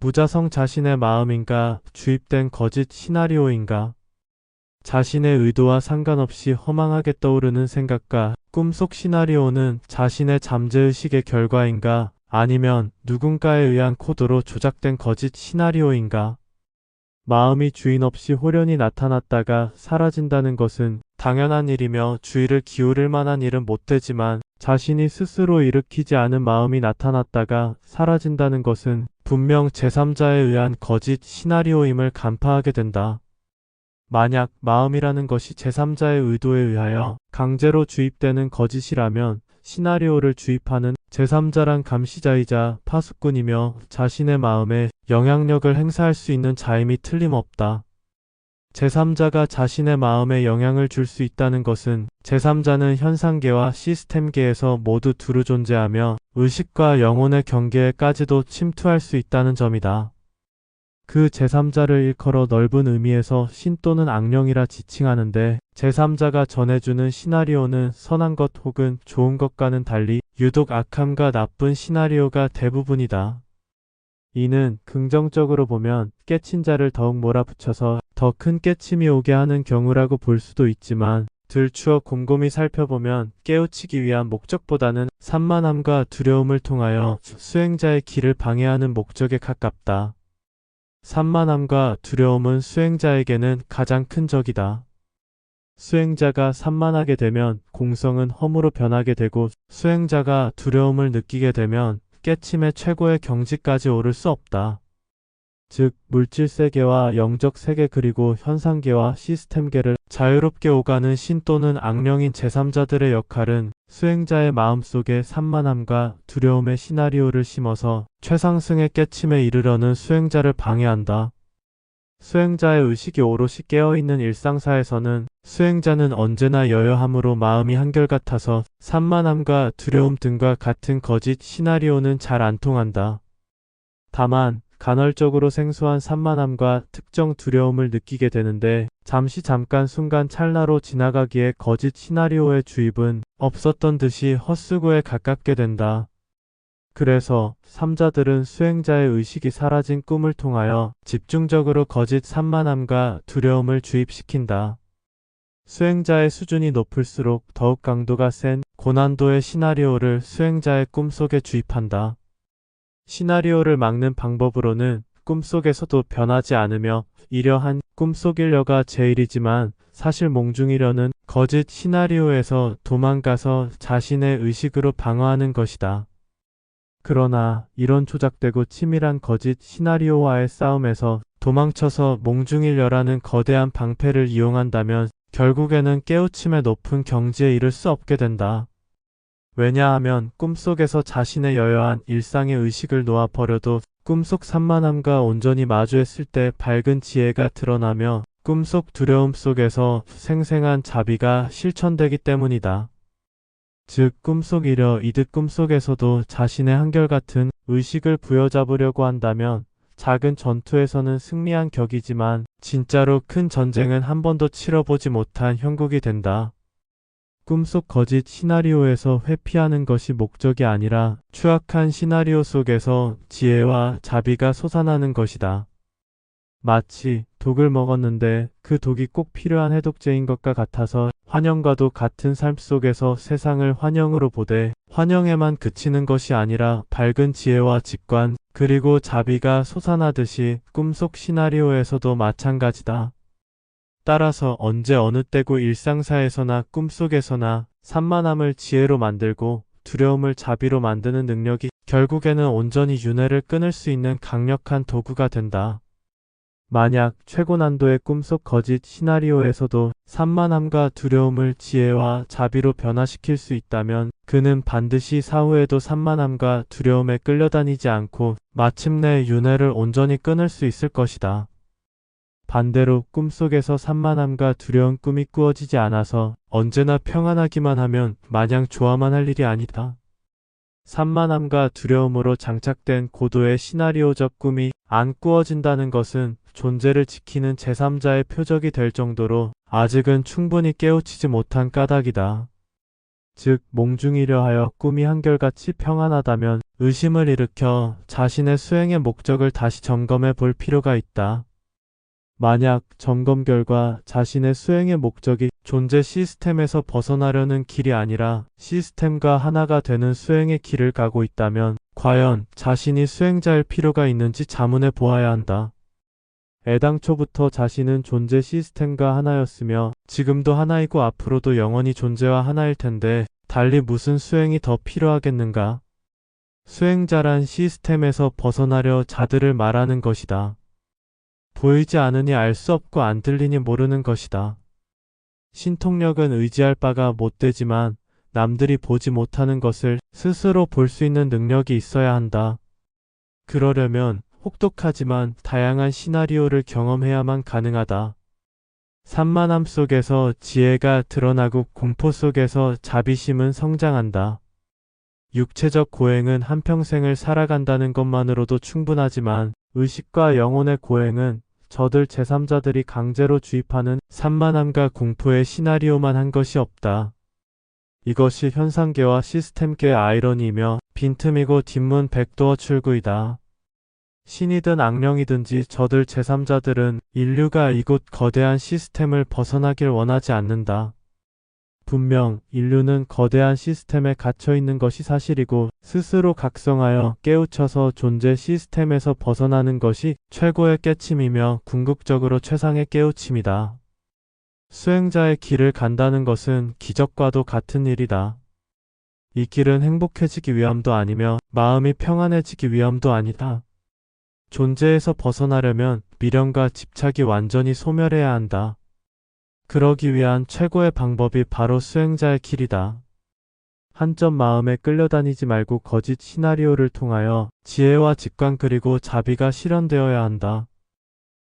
무자성 자신의 마음인가, 주입된 거짓 시나리오인가? 자신의 의도와 상관없이 허망하게 떠오르는 생각과 꿈속 시나리오는 자신의 잠재의식의 결과인가, 아니면 누군가에 의한 코드로 조작된 거짓 시나리오인가? 마음이 주인 없이 홀연히 나타났다가 사라진다는 것은 당연한 일이며 주의를 기울일 만한 일은 못되지만, 자신이 스스로 일으키지 않은 마음이 나타났다가 사라진다는 것은 분명 제3자에 의한 거짓 시나리오임을 간파하게 된다. 만약 마음이라는 것이 제3자의 의도에 의하여 강제로 주입되는 거짓이라면 시나리오를 주입하는 제3자란 감시자이자 파수꾼이며 자신의 마음에 영향력을 행사할 수 있는 자임이 틀림없다. 제3자가 자신의 마음에 영향을 줄 수 있다는 것은 제3자는 현상계와 시스템계에서 모두 두루 존재하며 의식과 영혼의 경계에까지도 침투할 수 있다는 점이다. 그 제3자를 일컬어 넓은 의미에서 신 또는 악령이라 지칭하는데, 제3자가 전해주는 시나리오는 선한 것 혹은 좋은 것과는 달리 유독 악함과 나쁜 시나리오가 대부분이다. 이는 긍정적으로 보면 깨친 자를 더욱 몰아붙여서 더 큰 깨침이 오게 하는 경우라고 볼 수도 있지만, 들추어 곰곰이 살펴보면 깨우치기 위한 목적보다는 산만함과 두려움을 통하여 수행자의 길을 방해하는 목적에 가깝다. 산만함과 두려움은 수행자에게는 가장 큰 적이다. 수행자가 산만하게 되면 공성은 허무로 변하게 되고, 수행자가 두려움을 느끼게 되면 깨침의 최고의 경지까지 오를 수 없다. 즉, 물질 세계와 영적 세계 그리고 현상계와 시스템계를 자유롭게 오가는 신 또는 악령인 제3자들의 역할은 수행자의 마음속에 산만함과 두려움의 시나리오를 심어서 최상승의 깨침에 이르려는 수행자를 방해한다. 수행자의 의식이 오롯이 깨어있는 일상사에서는 수행자는 언제나 여여함으로 마음이 한결같아서 산만함과 두려움 등과 같은 거짓 시나리오는 잘 안 통한다. 다만 간헐적으로 생소한 산만함과 특정 두려움을 느끼게 되는데, 잠깐 순간 찰나로 지나가기에 거짓 시나리오의 주입은 없었던 듯이 헛수고에 가깝게 된다. 그래서 삼자들은 수행자의 의식이 사라진 꿈을 통하여 집중적으로 거짓 산만함과 두려움을 주입시킨다. 수행자의 수준이 높을수록 더욱 강도가 센 고난도의 시나리오를 수행자의 꿈속에 주입한다. 시나리오를 막는 방법으로는 꿈속에서도 변하지 않으며 이러한 꿈속일려가 제일이지만, 사실 몽중이려는 거짓 시나리오에서 도망가서 자신의 의식으로 방어하는 것이다. 그러나 이런 조작되고 치밀한 거짓 시나리오와의 싸움에서 도망쳐서 몽중일려라는 거대한 방패를 이용한다면 결국에는 깨우침의 높은 경지에 이를 수 없게 된다. 왜냐하면 꿈속에서 자신의 여여한 일상의 의식을 놓아버려도 꿈속 산만함과 온전히 마주했을 때 밝은 지혜가 드러나며 꿈속 두려움 속에서 생생한 자비가 실천되기 때문이다. 즉, 꿈속 이려 이듯 꿈속에서도 자신의 한결같은 의식을 부여잡으려고 한다면 작은 전투에서는 승리한 격이지만 진짜로 큰 전쟁은 한 번도 치러보지 못한 형국이 된다. 꿈속 거짓 시나리오에서 회피하는 것이 목적이 아니라 추악한 시나리오 속에서 지혜와 자비가 솟아나는 것이다. 마치 독을 먹었는데 그 독이 꼭 필요한 해독제인 것과 같아서 환영과도 같은 삶 속에서 세상을 환영으로 보되 환영에만 그치는 것이 아니라 밝은 지혜와 직관 그리고 자비가 솟아나듯이 꿈속 시나리오에서도 마찬가지다. 따라서 언제 어느 때고 일상사에서나 꿈속에서나 산만함을 지혜로 만들고 두려움을 자비로 만드는 능력이 결국에는 온전히 윤회를 끊을 수 있는 강력한 도구가 된다. 만약 최고 난도의 꿈속 거짓 시나리오에서도 산만함과 두려움을 지혜와 자비로 변화시킬 수 있다면 그는 반드시 사후에도 산만함과 두려움에 끌려다니지 않고 마침내 윤회를 온전히 끊을 수 있을 것이다. 반대로 꿈속에서 산만함과 두려운 꿈이 꾸어지지 않아서 언제나 평안하기만 하면 마냥 좋아만 할 일이 아니다. 산만함과 두려움으로 장착된 고도의 시나리오적 꿈이 안 꾸어진다는 것은 존재를 지키는 제3자의 표적이 될 정도로 아직은 충분히 깨우치지 못한 까닭이다. 즉, 몽중이려 하여 꿈이 한결같이 평안하다면 의심을 일으켜 자신의 수행의 목적을 다시 점검해 볼 필요가 있다. 만약 점검 결과 자신의 수행의 목적이 존재 시스템에서 벗어나려는 길이 아니라 시스템과 하나가 되는 수행의 길을 가고 있다면 과연 자신이 수행자일 필요가 있는지 자문해 보아야 한다. 애당초부터 자신은 존재 시스템과 하나였으며 지금도 하나이고 앞으로도 영원히 존재와 하나일 텐데 달리 무슨 수행이 더 필요하겠는가? 수행자란 시스템에서 벗어나려 자들을 말하는 것이다. 보이지 않으니 알 수 없고 안 들리니 모르는 것이다. 신통력은 의지할 바가 못 되지만 남들이 보지 못하는 것을 스스로 볼 수 있는 능력이 있어야 한다. 그러려면 혹독하지만 다양한 시나리오를 경험해야만 가능하다. 산만함 속에서 지혜가 드러나고 공포 속에서 자비심은 성장한다. 육체적 고행은 한평생을 살아간다는 것만으로도 충분하지만 의식과 영혼의 고행은 저들 제3자들이 강제로 주입하는 산만함과 공포의 시나리오만 한 것이 없다. 이것이 현상계와 시스템계의 아이러니이며 빈틈이고 뒷문 백도어 출구이다. 신이든 악령이든지 저들 제3자들은 인류가 이곳 거대한 시스템을 벗어나길 원하지 않는다. 분명 인류는 거대한 시스템에 갇혀 있는 것이 사실이고 스스로 각성하여 깨우쳐서 존재 시스템에서 벗어나는 것이 최고의 깨침이며 궁극적으로 최상의 깨우침이다. 수행자의 길을 간다는 것은 기적과도 같은 일이다. 이 길은 행복해지기 위함도 아니며 마음이 평안해지기 위함도 아니다. 존재에서 벗어나려면 미련과 집착이 완전히 소멸해야 한다. 그러기 위한 최고의 방법이 바로 수행자의 길이다. 한점 마음에 끌려다니지 말고 거짓 시나리오를 통하여 지혜와 직관 그리고 자비가 실현되어야 한다.